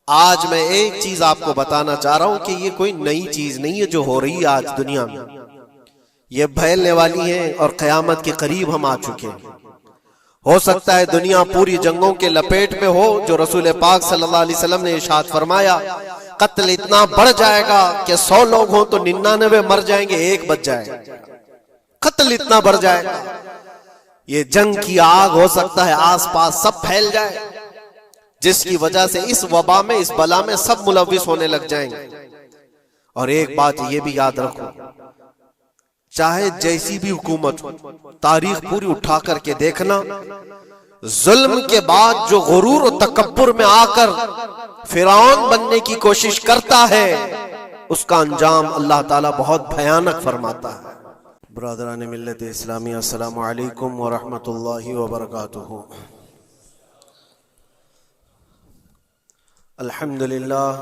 आज मैं एक चीज आपको बताना चाह रहा हूं कि ये कोई नई चीज नहीं है जो हो रही है आज दुनिया में। ये फैलने वाली है और क़यामत के करीब हम आ चुके हैं। हो सकता है दुनिया पूरी जंगों के लपेट में हो, जो रसूल पाक सल्लल्लाहु अलैहि वसल्लम ने इरशाद फरमाया, कत्ल इतना बढ़ जाएगा कि 100 लोग हों तो 99 मर जाएंगे, एक बच जाएगा। कत्ल इतना बढ़ जाएगा, ये जंग की आग हो सकता है आसपास सब फैल जाए, जिसकी वजह से इस वबा में, इस बला में सब मुलविस होने लग जाएंगे। और एक बात ये भी याद रखो, चाहे जैसी भी हुकूमत हो, तारीख पूरी उठा करके देखना, जुल्म के बाद जो गुरूर और तकब्बुर में आकर फिरौन बनने की कोशिश करता है, उसका अंजाम अल्लाह ताला बहुत भयानक फरमाता है। ब्रदरान मिल्लत इस्लामी, अस्सलामु अलैकुम व रहमतुल्लाहि व बरकातुहू। अल्हम्दुलिल्लाह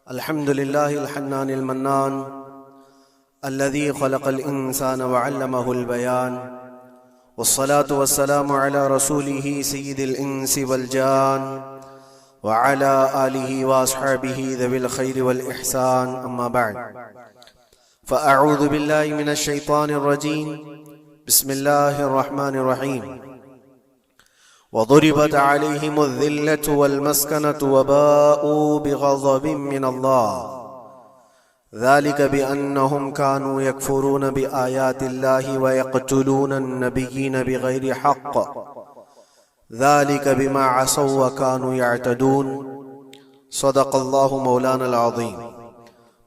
अल्हम्दुलिल्लाहिल हन्नानिल मन्नान अल्लज़ी खलक़ल इंसान व अल्लमहुल बयान वस्सलातु वस्सलामु अला रसूलिही सय्यिदिल इंसी वल जान व अला आलिहि व अस्हाबिही ज़विल खैरि वल इहसान, अम्मा बअद। फ़अऊज़ु बिल्लाहि मिनश शैतानिर रजीम, बिस्मिल्लाहिर रहमानिर रहीम। वज़ुरिबत अलैहिमुज़्ज़िल्लतु वल्मस्कनतु वबाऊ बिग़ज़बिन मिनल्लाह ज़ालिका बिअन्नहुम कानू यकफुरून बिआयातिल्लाहि व यक़्तुलून अन्नबिय्यीन बिग़ैरि हक़्क़ ज़ालिका बिमा असौ व कानू यअतदून। सदक़ल्लाहु मौलानल अज़ीम।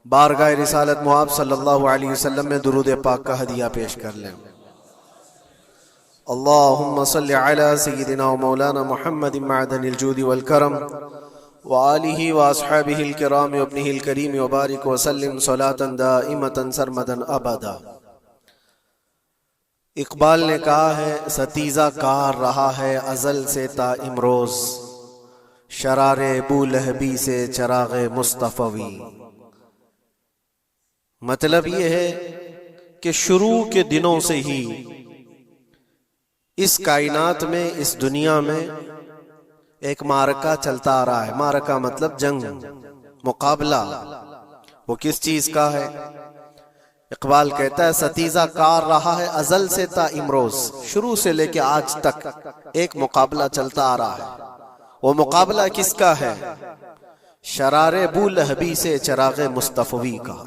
बारगाह रिसालत मुआब सल्लल्लाहु अलैहि वसल्लम में दुरूद पाक का हदिया पेश कर लें। अल्लाहुम्मा सल्लि अला सय्यिदिना व मौलाना मुहम्मदिन मअदनिल जूदि वल करम व आलिहि व अस्हाबिहिल किराम व इब्निहिल करीम व बारिक व सल्लिम सलातन दाइमतन सरमदन अबदा। इकबाल ने कहा है, सतीजा कार रहा है अजल से ता इमरोज, शरारे अबू लहबी से चरागे मुस्तफवी। मतलब ये है कि शुरू के दिनों से ही इस कायनात में, इस दुनिया में एक मारका चलता आ रहा है। मारका मतलब जंग, मुकाबला। वो किस चीज का है? इकबाल कहता है, सतीजा कार रहा है अजल से ता इमरोज, शुरू से लेके आज तक एक मुकाबला चलता आ रहा है। वो मुकाबला किसका है? शरारे अबू लहबी से चरागे मुस्तफवी का।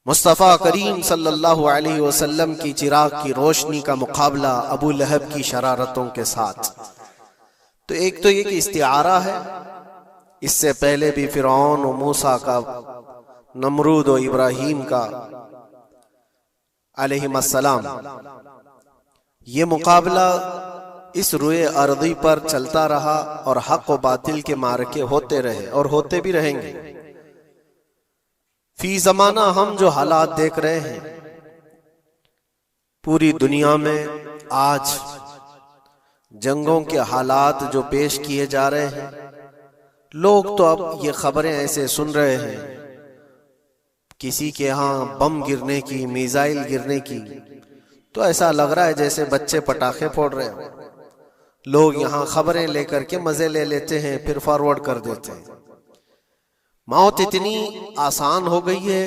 मुस्तफ़ा करीम सल्लल्लाहु अलैहि वसल्लम की चिराग की रोशनी का मुकाबला अबू लहब की शरारतों के साथ। तो एक तो ये कि इस्तिआरा है, इससे पहले भी फिरौन और मूसा का, नमरूद और इब्राहीम का अलैहिस्सलाम, ये मुकाबला इस रुए अर्दी पर चलता रहा और हक व बातिल के मारके होते रहे और होते भी रहेंगे। फी जमाना हम जो हालात देख रहे हैं पूरी दुनिया में, आज जंगों के हालात जो पेश किए जा रहे हैं, लोग तो अब ये खबरें ऐसे सुन रहे हैं, किसी के यहाँ बम गिरने की, मिसाइल गिरने की, तो ऐसा लग रहा है जैसे बच्चे पटाखे फोड़ रहे हैं। लोग यहाँ खबरें लेकर के मजे ले लेते हैं, फिर फॉरवर्ड कर देते हैं। मौत इतनी आसान हो गई है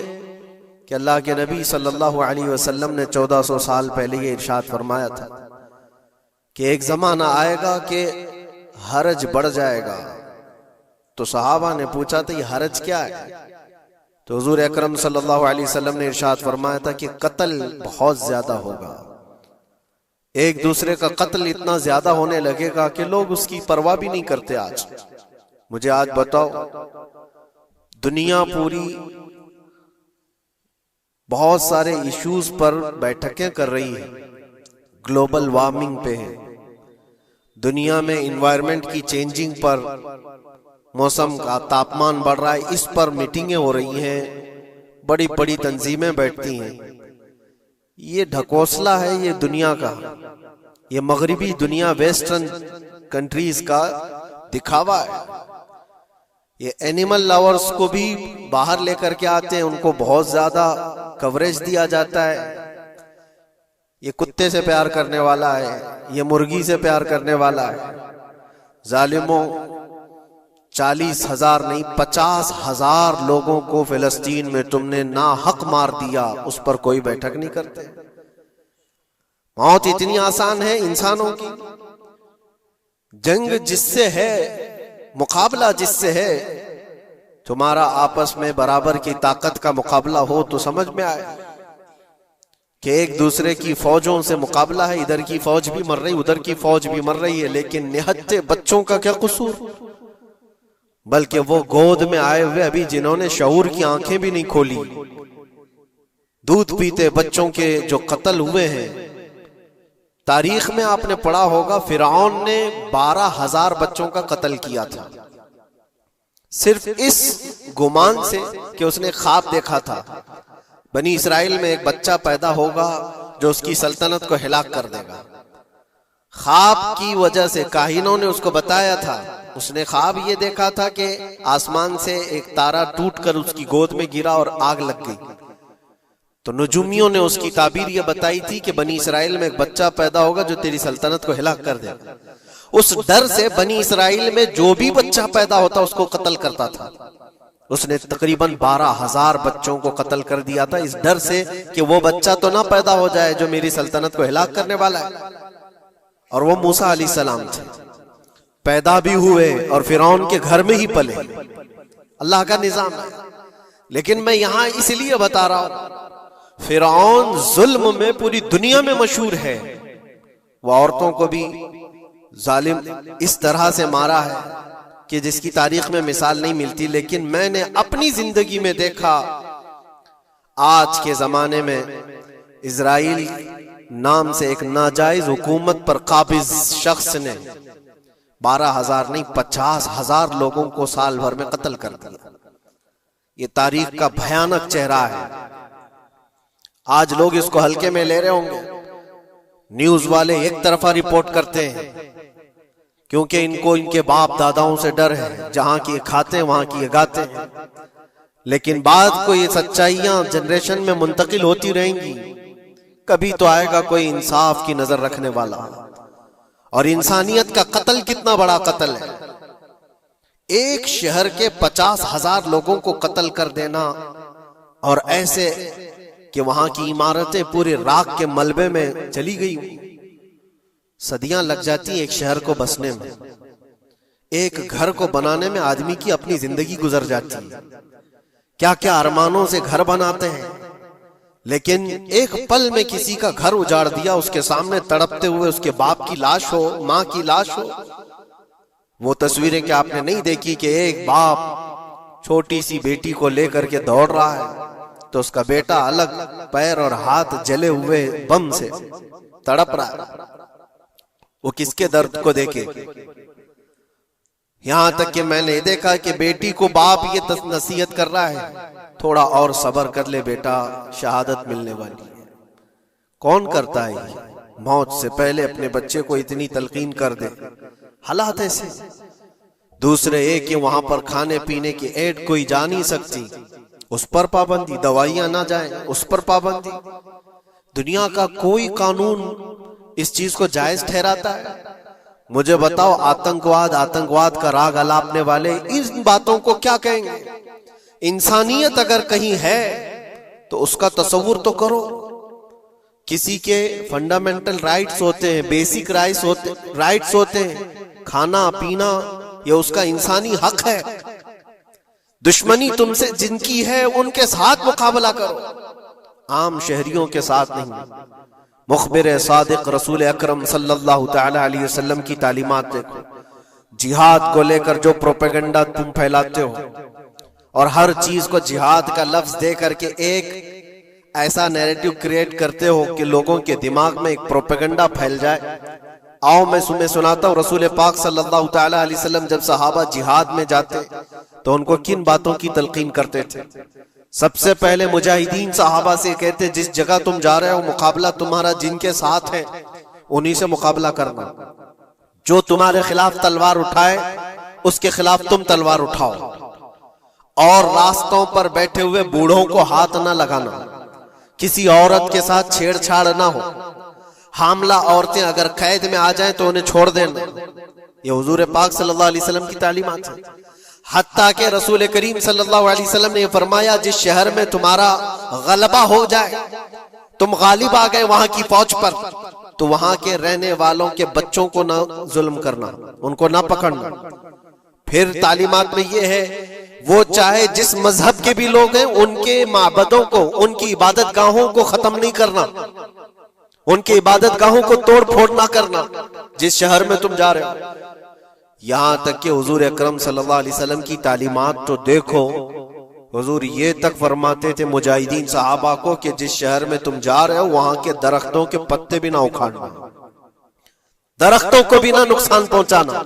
कि अल्लाह के नबी सल्लल्लाहु अलैहि वसल्लम ने 1400 साल पहले ये इरशाद फरमाया था कि एक जमाना आएगा कि हरज बढ़ जाएगा। तो सहाबा ने पूछा था, ये हरज क्या है? तो हुजूर अकरम सल्लल्लाहु अलैहि वसल्लम ने इरशाद फरमाया था कि कत्ल बहुत ज्यादा होगा, एक दूसरे का कत्ल इतना ज्यादा होने लगेगा कि लोग उसकी परवाह भी नहीं करते। आज मुझे आज बताओ, दुनिया पूरी बहुत सारे इश्यूज पर बैठकें कर रही है, ग्लोबल वार्मिंग पे है, दुनिया में इन्वायरमेंट की चेंजिंग पर, मौसम का तापमान बढ़ रहा है, इस पर मीटिंगें हो रही हैं, बड़ी बड़ी तंजीमें बैठती हैं। ये ढकोसला है ये दुनिया का, ये मगरिबी दुनिया, वेस्टर्न कंट्रीज का दिखावा है। ये एनिमल लवर्स को भी बाहर लेकर के आते हैं, उनको बहुत ज्यादा कवरेज दिया जाता है। ये कुत्ते से प्यार करने वाला है, ये मुर्गी से प्यार करने वाला है। जालिमों, 40,000 नहीं 50,000 लोगों को फिलिस्तीन में तुमने ना हक मार दिया, उस पर कोई बैठक नहीं करते। मौत इतनी आसान है इंसानों की। जंग जिससे है, मुकाबला जिससे है, तुम्हारा आपस में बराबर की ताकत का मुकाबला हो तो समझ में आए कि एक दूसरे की फौजों से मुकाबला है, इधर की फौज भी मर रही, उधर की फौज भी मर रही है, लेकिन निहत्ते बच्चों का क्या कसूर? बल्कि वो गोद में आए हुए अभी जिन्होंने शऊर की आंखें भी नहीं खोली, दूध पीते बच्चों के जो कत्ल हुए हैं। तारीख में आपने पढ़ा होगा फिरौन ने 12,000 बच्चों का कत्ल किया था, सिर्फ इस गुमान से कि उसने ख्वाब देखा था बनी इसराइल में एक बच्चा पैदा होगा जो उसकी सल्तनत को हिलाक कर देगा। ख्वाब की वजह से काहिनों ने उसको बताया था, उसने ख्वाब ये देखा था कि आसमान से एक तारा टूटकर उसकी गोद में गिरा और आग लग गई। तो नजूमियों ने उसकी ताबीर ये बताई थी कि बनी इसराइल में एक बच्चा पैदा होगा जो तेरी सल्तनत को हिलाक कर देगा। उस डर से बनी इसराइल में जो भी बच्चा पैदा होता उसको कत्ल करता था। उसने तकरीबन 12,000 बच्चों को कत्ल कर दिया था, इस डर से कि वो बच्चा तो ना पैदा हो जाए जो मेरी सल्तनत को हिलाक करने वाला है। और वो मूसा अलैहिस्सलाम थे, पैदा भी हुए और फिरौन के घर में ही पले। अल्लाह का निजाम है। लेकिन मैं यहां इसलिए बता रहा हूं, फिरौन जुल्म में पूरी दुनिया में मशहूर है। वो औरतों को भी जालिम इस तरह से मारा है कि जिसकी तारीख में मिसाल नहीं मिलती। लेकिन मैंने अपनी जिंदगी में देखा, आज के जमाने में इजराइल नाम से एक नाजायज हुकूमत पर काबिज शख्स ने 12,000 नहीं 50,000 लोगों को साल भर में कत्ल कर दिया। ये तारीख का भयानक चेहरा है। आज लोग इसको हल्के में ले रहे होंगे, न्यूज वाले एक तरफा रिपोर्ट करते हैं क्योंकि इनको इनके बाप दादाओं से डर है, जहां की खाते हैं वहां की गाते हैं। लेकिन बाद को ये सच्चाइयां जनरेशन में मुंतकिल होती रहेंगी। कभी तो आएगा कोई इंसाफ की नजर रखने वाला। और इंसानियत का कत्ल कितना बड़ा कत्ल है। एक शहर के 50,000 लोगों को कत्ल कर देना, और ऐसे कि वहां की इमारतें पूरे राख के मलबे में चली गई। सदियां लग जाती एक शहर को बसने में, एक घर को बनाने में आदमी की अपनी जिंदगी गुजर जाती है। क्या क्या अरमानों से घर बनाते हैं, लेकिन एक पल में किसी का घर उजाड़ दिया, उसके सामने तड़पते हुए उसके बाप की लाश हो, मां की लाश हो। वो तस्वीरें क्या आपने नहीं देखी कि एक बाप छोटी सी बेटी को लेकर के दौड़ रहा है तो उसका बेटा अलग पैर और हाथ जले हुए बम से तड़प रहा है। वो किसके दर्द को देखे। यहां तक कि मैंने देखा कि बेटी को बाप ये नसीहत कर रहा है, थोड़ा और सब्र कर ले बेटा, शहादत मिलने वाली है। कौन करता है ये? मौत से पहले अपने बच्चे को इतनी तलकीन कर दे। हालात ऐसे। दूसरे एक वहां पर खाने पीने की एड कोई जा नहीं सकती, उस पर पाबंदी। दवाइयां ना जाए, उस पर पाबंदी। दुनिया का कोई कानून इस चीज को जायज ठहराता है? मुझे बताओ, आतंकवाद का राग अलापने वाले इन बातों को क्या कहेंगे? इंसानियत अगर कहीं है तो उसका तस्वुर तो करो। किसी के फंडामेंटल राइट्स होते हैं, बेसिक राइट्स होते हैं, खाना पीना, ये उसका इंसानी हक है। दुश्मनी तुमसे जिनकी है उनके साथ मुकाबला करो, आम शहरियों के साथ नहीं। मुखबिर सादिक रसूल अकरम सल्लल्लाहु तआला अलैहि वसल्लम की तालीमात देखो। जिहाद को लेकर जो प्रोपेगेंडा तुम फैलाते हो और हर चीज को जिहाद का लफ्ज दे करके एक ऐसा नैरेटिव क्रिएट करते हो कि लोगों के दिमाग में एक प्रोपेगेंडा फैल जाए। आओ मैं तुम्हें सुनाता हूँ, रसूल पाक सल्लल्लाहु तआला अलैहि वसल्लम जब सहाबा जिहाद में जाते तो उनको किन बातों की तलकीन करते थे। सबसे पहले मुजाहिदीन सहाबा से कहते, जिस जगह तुम जा रहे हो मुकाबला तुम्हारा जिनके साथ है उन्हीं से मुकाबला करना। जो तुम्हारे खिलाफ तलवार उठाए उसके खिलाफ तुम तलवार उठाओ। और रास्तों पर बैठे हुए बूढ़ों को हाथ ना लगाना, किसी औरत के साथ छेड़छाड़ ना हो। हामला औरतें अगर कैद में आ जाएं तो उन्हें छोड़ देना। ये हुजूर पाक सल्लल्लाहु अलैहि वसल्लम की तालीमात है। हत्ता के रसूल करीम सल्लल्लाहु अलैहि वसल्लम ने फरमाया, जिस शहर में तुम्हारा गलबा हो जाए, तुम गालिब आ गए वहां की फौज पर, तो वहां के रहने वालों के बच्चों को ना जुल्म करना, उनको ना पकड़ना। फिर तालीमात में ये है, वो चाहे जिस मजहब के भी लोग हैं, उनके माबदों को, उनकी इबादत गाहों को खत्म नहीं करना, उनकी इबादत गाहों को तोड़ फोड़ ना करना जिस शहर में तुम जा रहे हो। यहां तक कि हुजूर अकरम सल्लल्लाहु अलैहि वसल्लम की तालीमात तो देखो, हुजूर ये तक फरमाते थे मुजाहिदीन सहाबा को कि जिस शहर में तुम जा रहे हो वहां के दरख्तों के पत्ते भी ना उखाड़ना, दरख्तों को भी ना नुकसान पहुंचाना।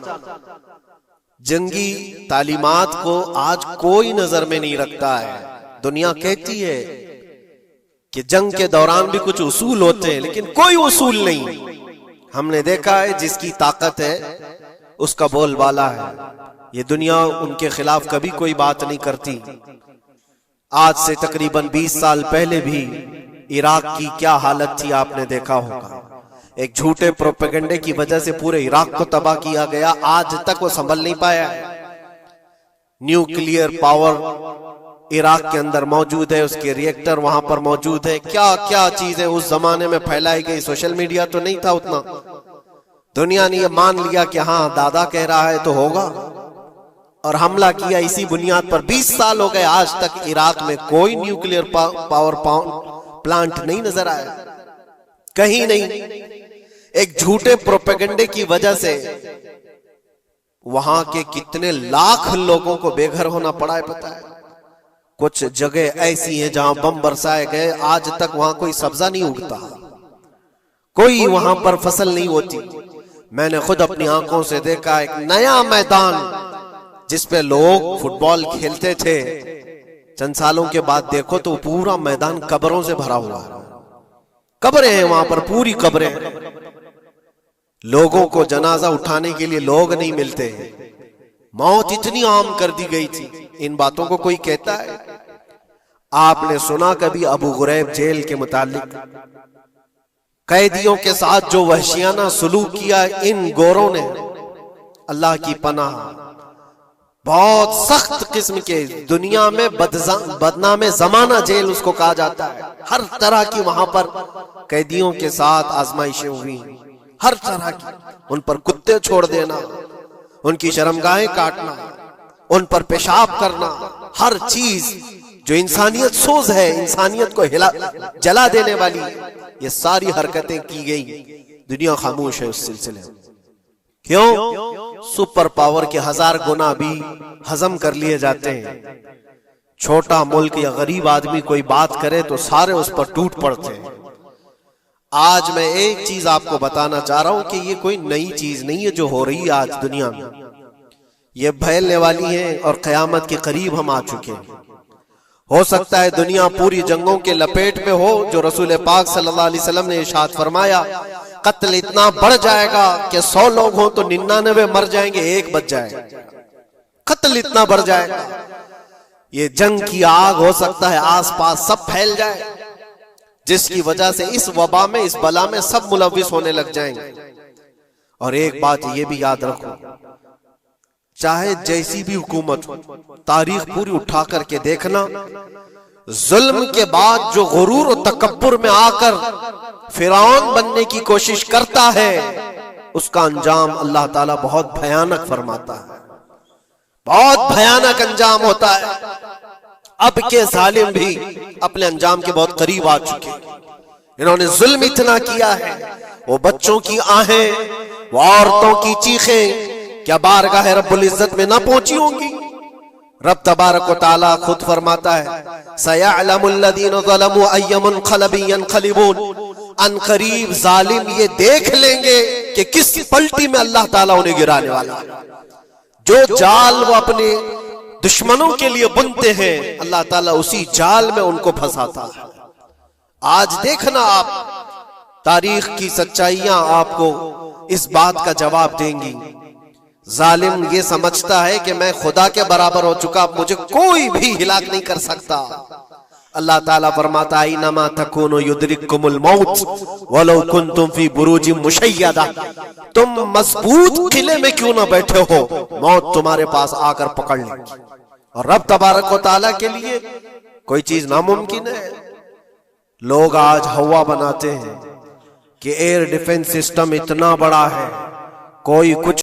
जंगी तालीमात को आज कोई नजर में नहीं रखता है। दुनिया कहती है कि जंग के दौरान भी कुछ उसूल होते हैं, लेकिन कोई उसूल नहीं। हमने देखा है जिसकी ताकत है उसका बोलबाला है। ये दुनिया उनके खिलाफ कभी कोई बात नहीं करती। आज से तकरीबन 20 साल पहले भी इराक की क्या हालत थी आपने देखा होगा। एक झूठे प्रोपेगेंडे की वजह से पूरे इराक को तबाह किया गया। आज तक वो संभल नहीं पाया। न्यूक्लियर पावर इराक के अंदर मौजूद है, उसके रिएक्टर वहां पर मौजूद है। क्या क्या चीजें उस जमाने में फैलाई गई। सोशल मीडिया तो नहीं था उतना। दुनिया ने ये मान लिया कि हाँ दादा कह रहा है तो होगा, और हमला किया इसी बुनियाद पर। 20 साल हो गए, आज तक इराक में कोई न्यूक्लियर पावर प्लांट नहीं नजर आया, कहीं नहीं। एक झूठे प्रोपेगेंडे की वजह से वहां के कितने लाख लोगों को बेघर होना पड़ा है पता है। कुछ जगह ऐसी हैं जहां बम बरसाए गए, आज तक वहां कोई सब्जा नहीं उगता, कोई वहां पर फसल नहीं होती। मैंने खुद अपनी आंखों से देखा एक नया मैदान जिसपे लोग फुटबॉल खेलते थे, चंद सालों के बाद देखो तो पूरा मैदान कब्रों से भरा हुआ है। कब्रें हैं वहां पर, पूरी कब्रें। लोगों को जनाजा उठाने के लिए लोग नहीं मिलते। मौत इतनी आम कर दी गई थी। इन बातों को कोई कहता है? आपने सुना कभी अबू गुरैब जेल के मुतालिक? कैदियों के साथ जो वहशियाना सलूक किया इन गोरों ने, अल्लाह की पनाह, बहुत सख्त किस्म के, दुनिया में बदनामे जमाना जेल उसको कहा जाता है। हर तरह की वहां पर कैदियों के साथ आजमाइशें हुई, हर तरह की। उन पर कुत्ते छोड़ देना, उनकी शर्मगाहें काटना, उन पर पेशाब करना, हर चीज जो इंसानियत सोज है, इंसानियत को जला देने वाली, ये सारी हरकतें की गई। दुनिया खामोश है उस सिलसिले में। क्यों? सुपर पावर के 1000 गुना भी हजम कर लिए जाते हैं। छोटा मुल्क या गरीब आदमी कोई बात करे तो सारे उस पर टूट पड़ते हैं। आज मैं एक चीज आपको बताना चाह रहा हूं कि ये कोई नई चीज नहीं है जो हो रही है आज दुनिया में। ये फैलने वाली है और कयामत के करीब हम आ चुके हैं। हो सकता है दुनिया पूरी जंगों के लपेट में हो, जो रसूल पाक सल्लल्लाहु अलैहि वसल्लम ने इरशाद फरमाया, कत्ल इतना बढ़ जाएगा कि 100 लोग हों तो 99 मर जाएंगे, एक बच जाएगा। कत्ल इतना बढ़ जाएगा। ये जंग की आग हो सकता है आसपास सब फैल जाए, जिसकी वजह से इस वबा में, इस बला में सब मुलविस होने लग जाएंगे। और एक बात ये भी याद रखो, चाहे जैसी भी हुकूमत हो, तारीख पूरी उठा करके देखना, जुल्म के बाद जो गुरूर और तकब्बुर में आकर फिरौन बनने की कोशिश करता है, उसका अंजाम अल्लाह ताला बहुत भयानक फरमाता है। बहुत भयानक अंजाम होता है। अब के जालिम भी अपने अंजाम के बहुत करीब आ चुके। इन्होंने जुल्म इतना किया है, वो बच्चों की आहें, वो औरतों की चीखें क्या बारगाह रब्बुल इज्जत में ना पहुंची होंगी? रब तबारक व तआला खुद फरमाता है, सयअलमुल लज़ीना ज़लमू अय्य मुनक़लबिन यनक़लिबून। अनक़रीब जालिम ये देख लेंगे कि किस पलटी में अल्लाह ताला उन्हें गिराने वाला है। जो जाल वो अपने दुश्मनों के लिए बुनते हैं, अल्लाह ताला उसी जाल में उनको फंसाता है। आज देखना आप, तारीख की सच्चाइयां आपको इस बात का जवाब देंगी। जालिम ये समझता है कि मैं खुदा के बराबर हो चुका, मुझे कोई भी हिलाक नहीं कर सकता। अल्लाह ताला फरमाता है इन्नमा तकुनु युद्रिकुमुल मौत वलौ कुंतुम फी बुरूजिम मुशय्यदा, तुम मजबूत किले में क्यों ना बैठे हो, मौत तुम्हारे पास आकर पकड़ लेगी। और रब तबारक व तआला के लिए कोई चीज नामुमकिन है। लोग आज हवा बनाते हैं कि एयर डिफेंस सिस्टम इतना बड़ा है, कोई कुछ